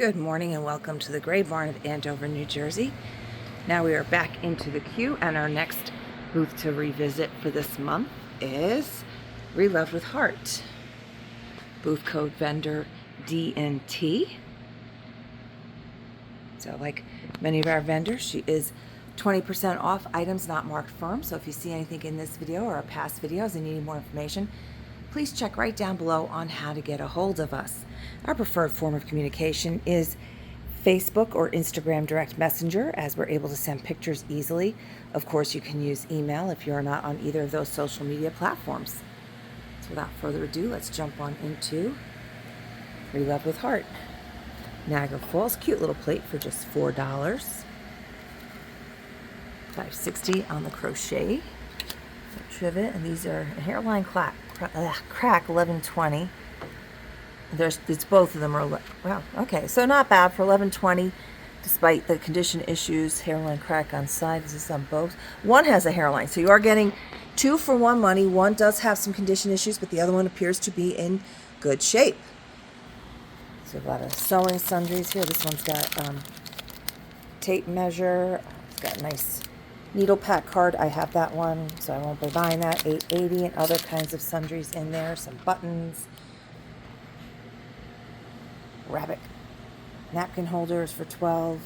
Good morning and welcome to the Gray Barn of Andover, New Jersey. Now we are back into the queue, and our next booth to revisit for this month is Relove with Hart. Booth code vendor DNT. So like many of our vendors, she is 20% off items not marked firm. So if you see anything in this video or our past videos and need more information, please check right down below on how to get a hold of us. Our preferred form of communication is Facebook or Instagram direct messenger, as we're able to send pictures easily. Of course, you can use email if you're not on either of those social media platforms. So without further ado, let's jump on into Relove with Hart. Niagara Falls, cute little plate for just $4. $5.60 on the crochet trivet, and these are a hairline crack 11.20. It's both of them are wow. Okay, so not bad for 11.20, despite the condition issues. Hairline crack on side. This is on both. One has a hairline, so you are getting 2 for 1 money. One does have some condition issues, but the other one appears to be in good shape. So a lot of sewing sundries here. This one's got tape measure. It's got a nice needle pack card. I have that one, so I won't be buying that. $8.80 and other kinds of sundries in there. Some buttons. Rabbit napkin holders for $12.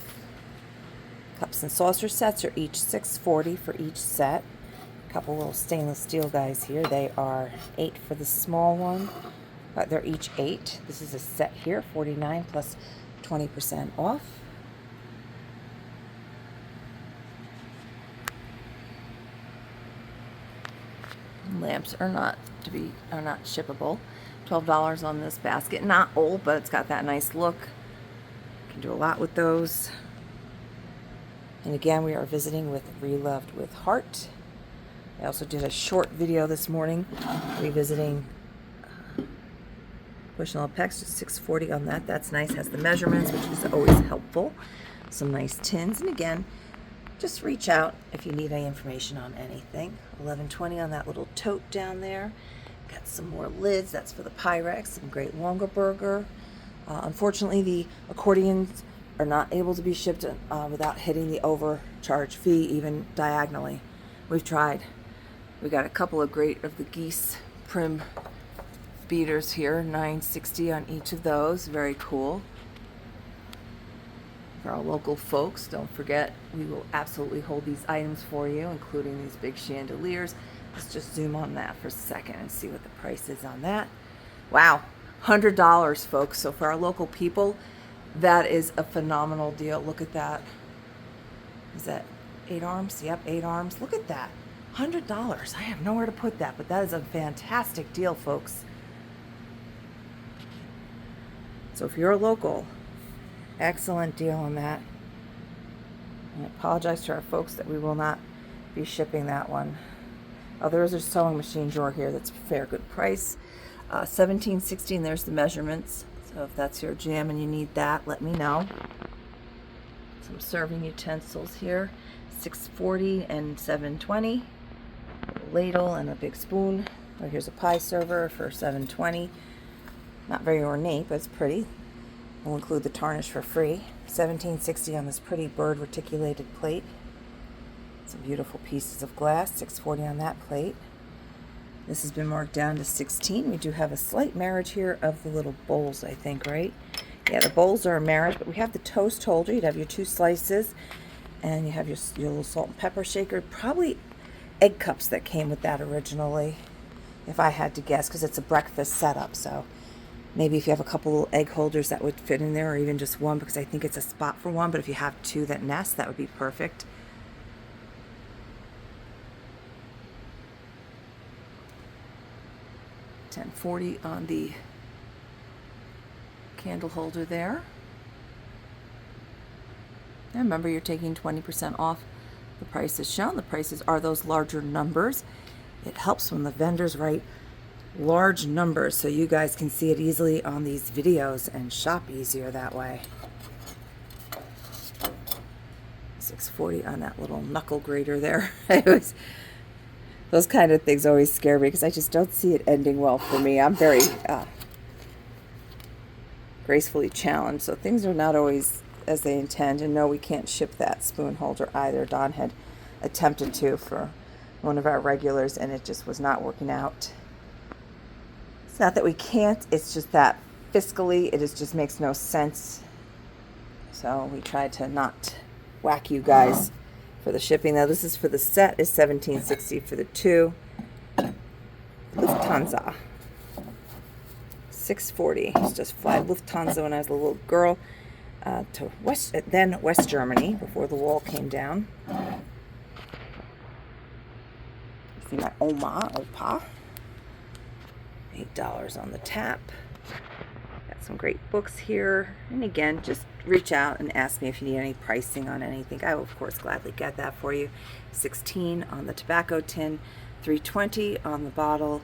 Cups and saucer sets are each $6.40 for each set. A couple little stainless steel guys here. They are $8 for the small one. They're each $8. This is a set here, $49 plus 20% off. Lamps are not shippable. $12 on this basket. Not old, but it's got that nice look. You can do a lot with those. And again, we are visiting with Reloved with Hart. I also did a short video this morning revisiting Bushnell Pecs, just $6.40 on that. That's nice. Has the measurements, which is always helpful. Some nice tins. And again, just reach out if you need any information on anything. $11.20 on that little tote down there. Got some more lids. That's for the Pyrex. Some great Longaberger. Unfortunately, the accordions are not able to be shipped without hitting the overcharge fee, even diagonally. We've tried. We got a couple of great of the geese prim beaters here. $9.60 on each of those. Very cool. For our local folks, don't forget, we will absolutely hold these items for you, including these big chandeliers. Let's just zoom on that for a second and see what the price is on that. Wow, $100, folks. So for our local people, that is a phenomenal deal. Look at that. Is that 8 arms? Yep, 8 arms. Look at that. $100. I have nowhere to put that, but that is a fantastic deal, folks. So if you're a local, excellent deal on that. I apologize to our folks that we will not be shipping that one. Oh, there is a sewing machine drawer here that's a fair good price. $17.60, and there's the measurements. So if that's your jam and you need that, let me know. Some serving utensils here, $6.40 and $7.20. A ladle and a big spoon. Oh, here's a pie server for $7.20. Not very ornate, but it's pretty. We'll include the tarnish for free. $17.60 on this pretty bird reticulated plate. Some beautiful pieces of glass. $6.40 on that plate. This has been marked down to $16. We do have a slight marriage here of the little bowls, I think, right? Yeah, the bowls are a marriage, but we have the toast holder. You'd have your 2 slices, and you have your little salt and pepper shaker. Probably egg cups that came with that originally, if I had to guess, because it's a breakfast setup. So maybe if you have a couple little egg holders, that would fit in there, or even just one, because I think it's a spot for one. But if you have 2 that nest, that would be perfect. $10.40 on the candle holder there. And remember, you're taking 20% off the prices shown. The prices are those larger numbers. It helps when the vendors write large numbers so you guys can see it easily on these videos and shop easier that way. $6.40 on that little knuckle grater there. Those kind of things always scare me because I just don't see it ending well for me. I'm very gracefully challenged. So things are not always as they intend. And no, we can't ship that spoon holder either. Don had attempted to for one of our regulars, and it just was not working out. It's not that we can't, it's just that fiscally it just makes no sense. So we tried to not whack you guys for the shipping. Now this is for the set is $17.60 for the two. Lufthansa. $6.40. Used to fly Lufthansa when I was a little girl to West Germany before the wall came down. See my Opa. $8 on the tap. Got some great books here. And again, just reach out and ask me if you need any pricing on anything. I will, of course, gladly get that for you. $16 on the tobacco tin, $3.20 on the bottle.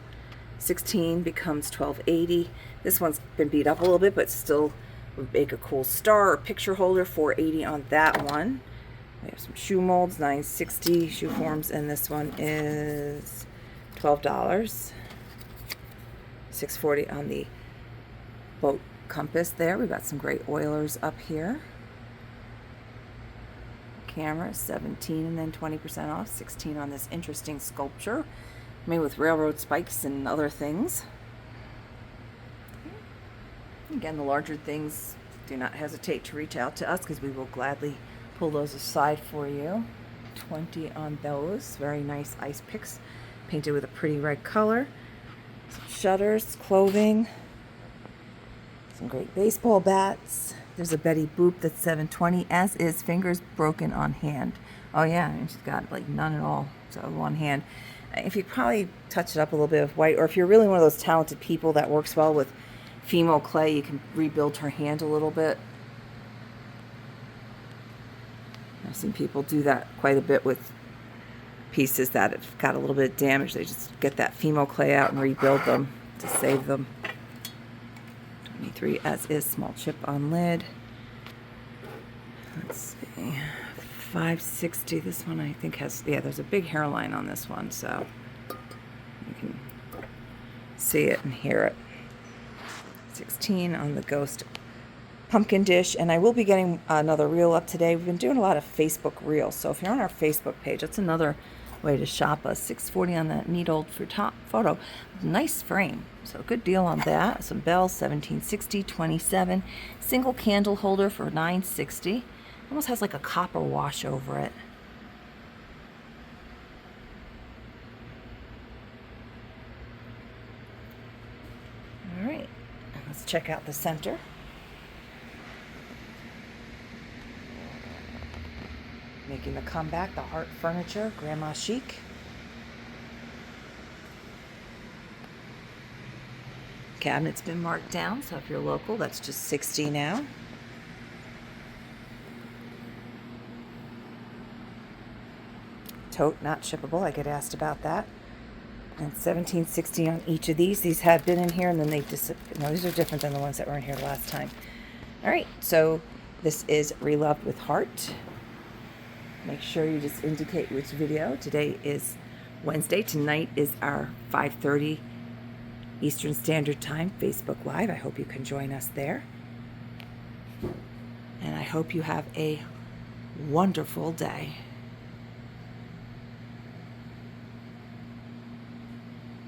16 becomes $12.80. This one's been beat up a little bit, but still would make a cool star or picture holder. $4.80 on that one. We have some shoe molds, $9.60 shoe forms, and this one is $12. $6.40 on the boat compass there. We've got some great oilers up here. Camera, $17 and then 20% off. $16 on this interesting sculpture made with railroad spikes and other things. Again, the larger things, do not hesitate to reach out to us because we will gladly pull those aside for you. $20 on those. Very nice ice picks painted with a pretty red color. Some shutters, clothing, some great baseball bats. There's a Betty Boop that's $7.20, as is Fingers Broken on Hand. Oh yeah, and she's got like none at all, so one hand. If you probably touch it up a little bit with white, or if you're really one of those talented people that works well with female clay, you can rebuild her hand a little bit. I've seen people do that quite a bit with pieces that have got a little bit of damage. They just get that female clay out and rebuild them to save them. 23 as is, small chip on lid. Let's see, $5.60. This one I think has, yeah, there's a big hairline on this one, so you can see it and hear it. 16 on the ghost pumpkin dish, and I will be getting another reel up today. We've been doing a lot of Facebook reels, so if you're on our Facebook page, that's another way to shop us. $6.40 on that neat old photo. Nice frame, so good deal on that. Some bells, $17.60, 27. Single candle holder for $9.60. Almost has like a copper wash over it. All right, let's check out the center. Making the comeback, the Hart furniture, grandma chic. Cabinet's been marked down, so if you're local, that's just $60 now. Tote, not shippable. I get asked about that. And $17.60 on each of these. These have been in here, and then they disappeared. No, these are different than the ones that were in here last time. All right, so this is Reloved with Hart. Make sure you just indicate which video. Today is Wednesday. Tonight is our 5:30 Eastern Standard Time Facebook Live. I hope you can join us there. And I hope you have a wonderful day.